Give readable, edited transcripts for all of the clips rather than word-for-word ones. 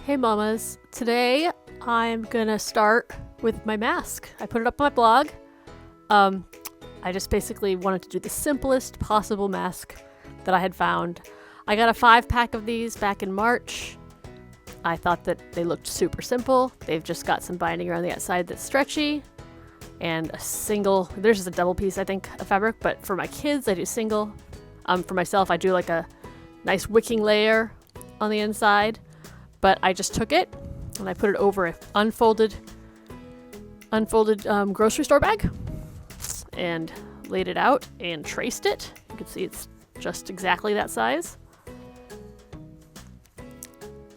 Hey mamas, today I'm gonna start with my mask. I put it up on my blog. I just basically wanted to do the simplest possible mask that I had found. I got a 5-pack of these back in March. I thought that they looked super simple. They've just got some binding around the outside that's stretchy and a single, there's just a double piece I think of fabric, but for my kids I do single. For myself I do like a nice wicking layer on the inside. But I just took it and I put it over an unfolded grocery store bag and laid it out and traced it. You can see it's just exactly that size.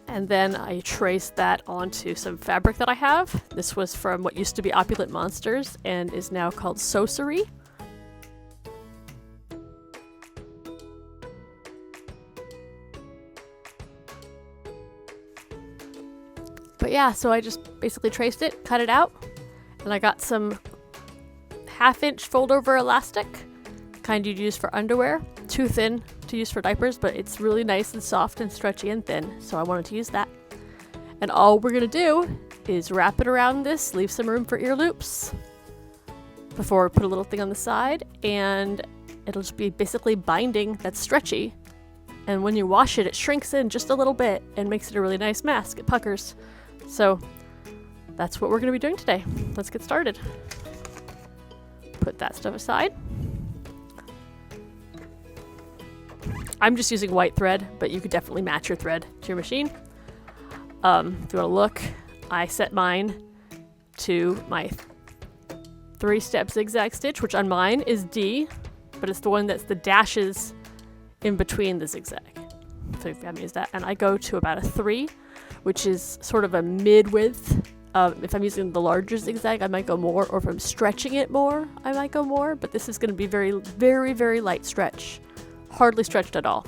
And then I traced that onto some fabric that I have. This was from what used to be Opulent Monsters and is now called Socery. But yeah, so I just basically traced it, cut it out, and I got some 1/2-inch fold-over elastic, kind you'd use for underwear. Too thin to use for diapers, but it's really nice and soft and stretchy and thin, so I wanted to use that. And all we're gonna do is wrap it around this, leave some room for ear loops before we put a little thing on the side, and it'll just be basically binding that's stretchy. And when you wash it, it shrinks in just a little bit and makes it a really nice mask. It puckers. So that's what we're going to be doing today. Let's get started. Put that stuff aside. I'm just using white thread, but you could definitely match your thread to your machine. If you want to look, I set mine to my 3-step zigzag stitch, which on mine is D, but it's the one that's the dashes in between the zigzag. So you haven't used that. And I go to about a 3, which is sort of a mid-width. If I'm using the larger zigzag, I might go more, or if I'm stretching it more, I might go more, but this is going to be very, very, very light stretch. Hardly stretched at all,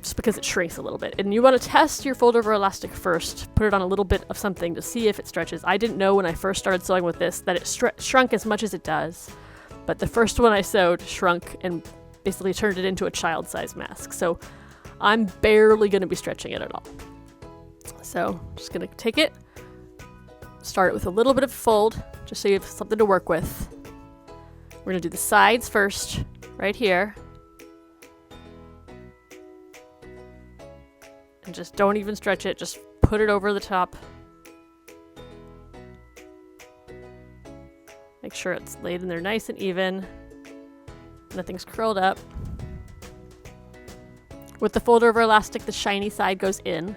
just because it shrinks a little bit. And you want to test your fold-over elastic first. Put it on a little bit of something to see if it stretches. I didn't know when I first started sewing with this that it shrunk as much as it does, but the first one I sewed shrunk and basically turned it into a child-size mask. So I'm barely going to be stretching it at all. So I'm just going to take it, start it with a little bit of fold, just so you have something to work with. We're going to do the sides first, right here. And just don't even stretch it, just put it over the top. Make sure it's laid in there nice and even. Nothing's curled up. With the fold-over elastic, the shiny side goes in.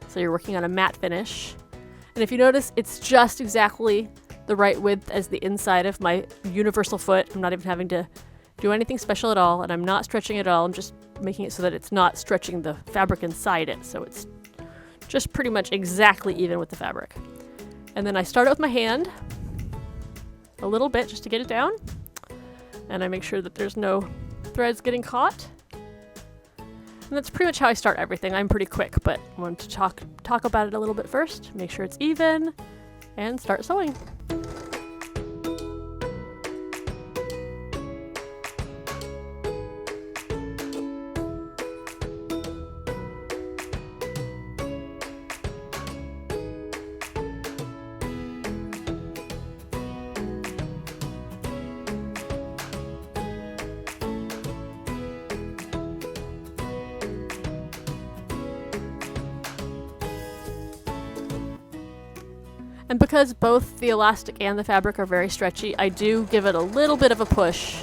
So you're working on a matte finish. And if you notice, it's just exactly the right width as the inside of my universal foot. I'm not even having to do anything special at all, and I'm not stretching at all. I'm just making it so that it's not stretching the fabric inside it. So it's just pretty much exactly even with the fabric. And then I start it with my hand, a little bit just to get it down. And I make sure that there's no threads getting caught. And that's pretty much how I start everything. I'm pretty quick, but I want to talk about it a little bit first, make sure it's even, and start sewing. And because both the elastic and the fabric are very stretchy, I do give it a little bit of a push.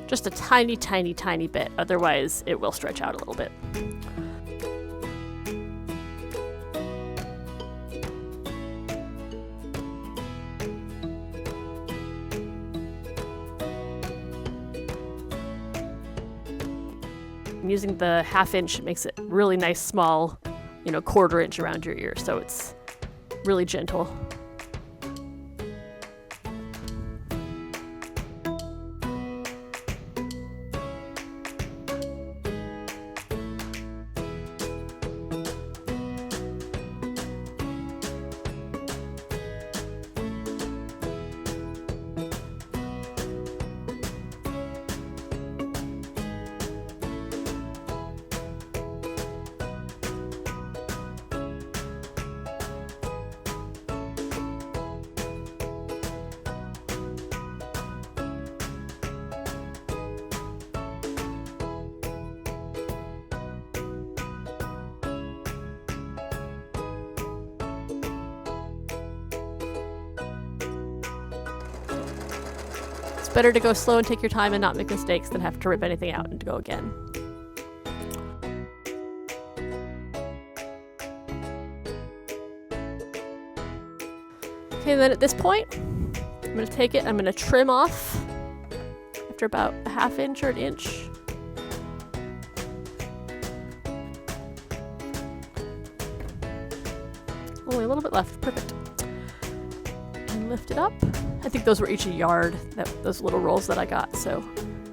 Just a tiny, tiny, tiny bit. Otherwise, it will stretch out a little bit. Using the 1/2-inch, it makes it really nice, small, 1/4 inch around your ear. So it's really gentle. better to go slow and take your time and not make mistakes than have to rip anything out and to go again. Okay, then at this point, I'm going to take it, I'm going to trim off after about a ½ inch or an inch. Only a little bit left, perfect. And lift it up. I think those were each a yard, those little rolls that I got, so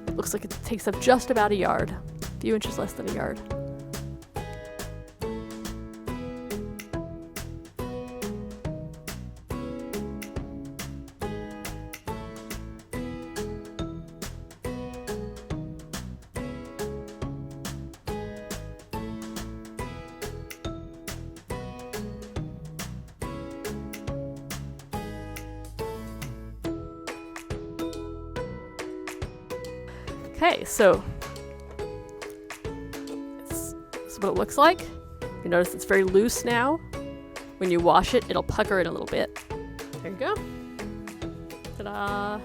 it looks like it takes up just about a yard, a few inches less than a yard. Okay, so this is what it looks like. You notice it's very loose now. When you wash it, it'll pucker it a little bit. There you go. Ta-da!